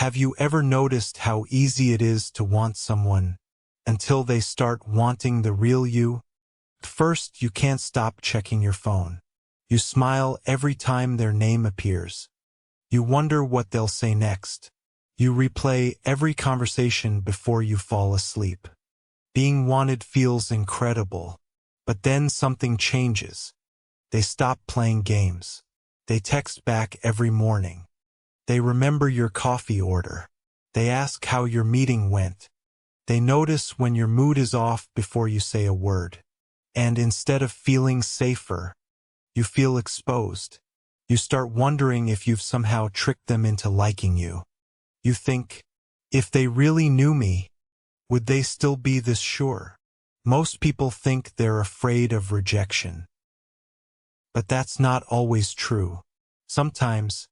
Have you ever noticed how easy it is to want someone until they start wanting the real you? At first, you can't stop checking your phone. You smile every time their name appears. You wonder what they'll say next. You replay every conversation before you fall asleep. Being wanted feels incredible, but then something changes. They stop playing games. They text back every morning. They remember your coffee order. They ask how your meeting went. They notice when your mood is off before you say a word. And instead of feeling safer, you feel exposed. You start wondering if you've somehow tricked them into liking you. You think, if they really knew me, would they still be this sure? Most people think they're afraid of rejection. But that's not always true. Sometimes,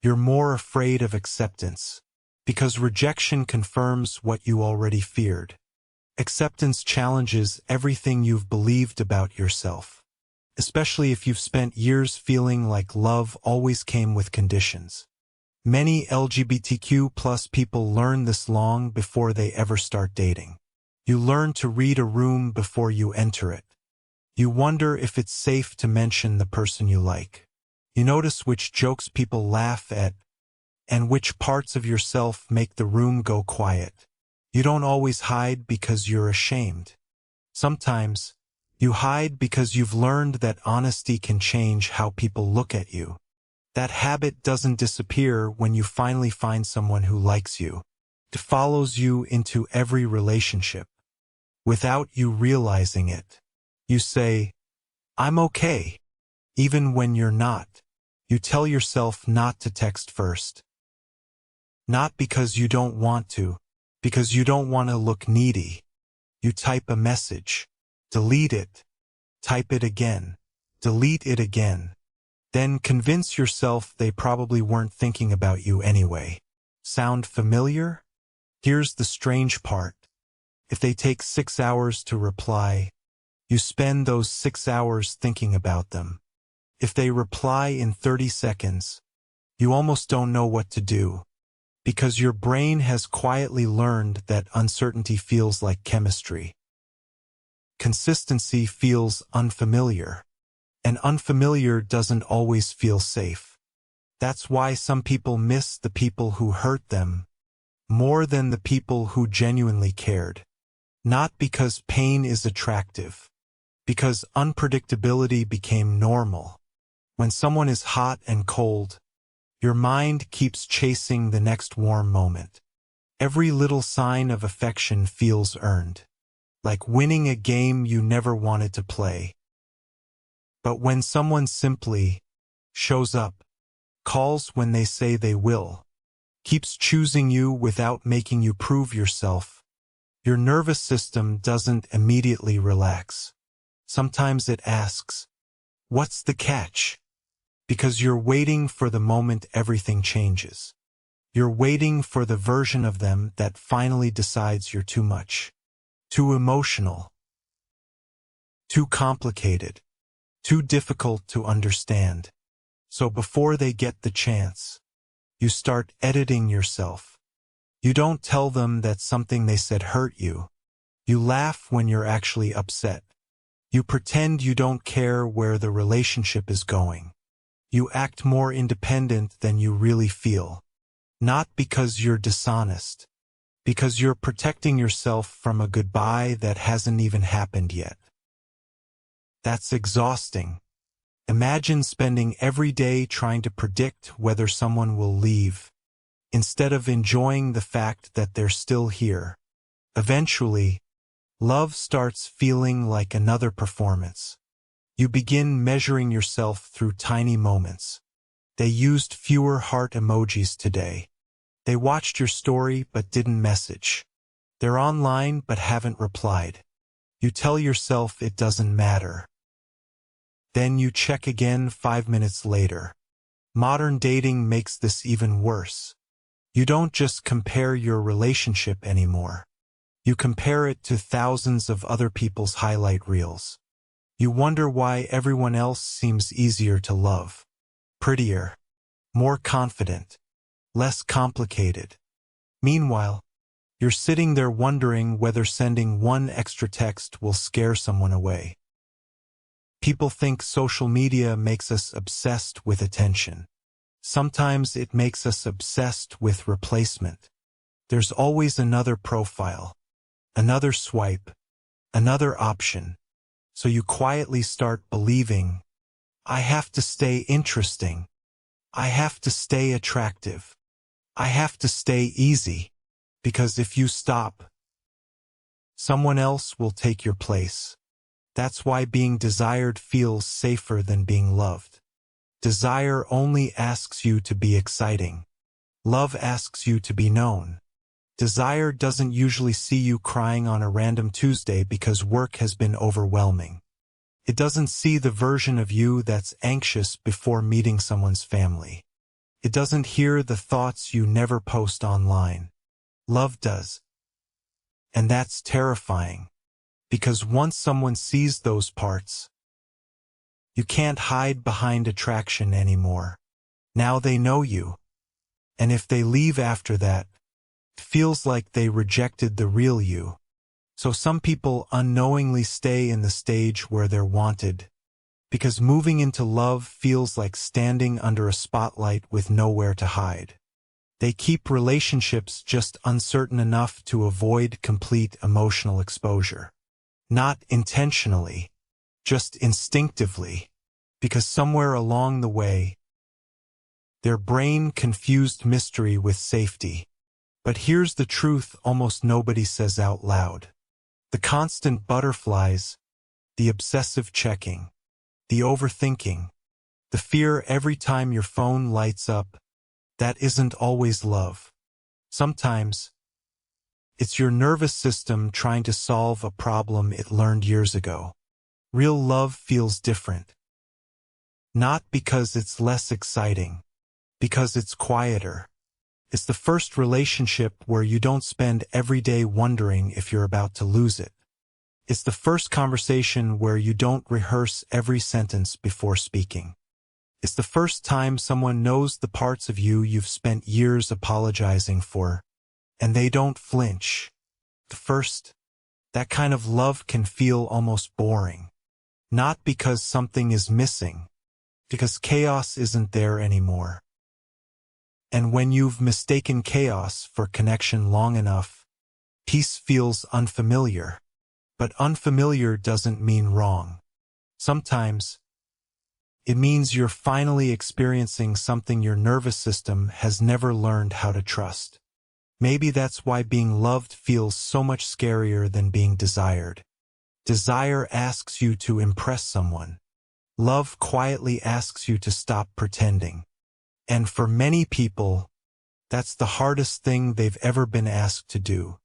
you're more afraid of acceptance, because rejection confirms what you already feared. Acceptance challenges everything you've believed about yourself, especially if you've spent years feeling like love always came with conditions. Many LGBTQ+ people learn this long before they ever start dating. You learn to read a room before you enter it. You wonder if it's safe to mention the person you like. You notice which jokes people laugh at and which parts of yourself make the room go quiet. You don't always hide because you're ashamed. Sometimes, you hide because you've learned that honesty can change how people look at you. That habit doesn't disappear when you finally find someone who likes you. It follows you into every relationship. Without you realizing it, you say, "I'm okay," even when you're not. You tell yourself not to text first. Not because you don't want to, because you don't want to look needy. You type a message, delete it, type it again, delete it again. Then convince yourself they probably weren't thinking about you anyway. Sound familiar? Here's the strange part. If they take 6 hours to reply, you spend those 6 hours thinking about them. If they reply in 30 seconds, you almost don't know what to do, because your brain has quietly learned that uncertainty feels like chemistry. Consistency feels unfamiliar, and unfamiliar doesn't always feel safe. That's why some people miss the people who hurt them more than the people who genuinely cared. Not because pain is attractive, because unpredictability became normal. When someone is hot and cold, your mind keeps chasing the next warm moment. Every little sign of affection feels earned, like winning a game you never wanted to play. But when someone simply shows up, calls when they say they will, keeps choosing you without making you prove yourself, your nervous system doesn't immediately relax. Sometimes it asks, "What's the catch?" Because you're waiting for the moment everything changes. You're waiting for the version of them that finally decides you're too much, too emotional, too complicated, too difficult to understand. So before they get the chance, you start editing yourself. You don't tell them that something they said hurt you. You laugh when you're actually upset. You pretend you don't care where the relationship is going. You act more independent than you really feel. Not because you're dishonest, because you're protecting yourself from a goodbye that hasn't even happened yet. That's exhausting. Imagine spending every day trying to predict whether someone will leave, instead of enjoying the fact that they're still here. Eventually, love starts feeling like another performance. You begin measuring yourself through tiny moments. They used fewer heart emojis today. They watched your story but didn't message. They're online but haven't replied. You tell yourself it doesn't matter. Then you check again 5 minutes later. Modern dating makes this even worse. You don't just compare your relationship anymore. You compare it to thousands of other people's highlight reels. You wonder why everyone else seems easier to love, prettier, more confident, less complicated. Meanwhile, you're sitting there wondering whether sending one extra text will scare someone away. People think social media makes us obsessed with attention. Sometimes it makes us obsessed with replacement. There's always another profile, another swipe, another option. So you quietly start believing, I have to stay interesting. I have to stay attractive. I have to stay easy. Because if you stop, someone else will take your place. That's why being desired feels safer than being loved. Desire only asks you to be exciting. Love asks you to be known. Desire doesn't usually see you crying on a random Tuesday because work has been overwhelming. It doesn't see the version of you that's anxious before meeting someone's family. It doesn't hear the thoughts you never post online. Love does. And that's terrifying. Because once someone sees those parts, you can't hide behind attraction anymore. Now they know you. And if they leave after that, it feels like they rejected the real you. So some people unknowingly stay in the stage where they're wanted, because moving into love feels like standing under a spotlight with nowhere to hide. They keep relationships just uncertain enough to avoid complete emotional exposure. Not intentionally, just instinctively, because somewhere along the way, their brain confused mystery with safety. But here's the truth almost nobody says out loud. The constant butterflies, the obsessive checking, the overthinking, the fear every time your phone lights up, that isn't always love. Sometimes, it's your nervous system trying to solve a problem it learned years ago. Real love feels different. Not because it's less exciting, because it's quieter. It's the first relationship where you don't spend every day wondering if you're about to lose it. It's the first conversation where you don't rehearse every sentence before speaking. It's the first time someone knows the parts of you you've spent years apologizing for, and they don't flinch. At first, that kind of love can feel almost boring. Not because something is missing, because chaos isn't there anymore. And when you've mistaken chaos for connection long enough, peace feels unfamiliar. But unfamiliar doesn't mean wrong. Sometimes, it means you're finally experiencing something your nervous system has never learned how to trust. Maybe that's why being loved feels so much scarier than being desired. Desire asks you to impress someone. Love quietly asks you to stop pretending. And for many people, that's the hardest thing they've ever been asked to do.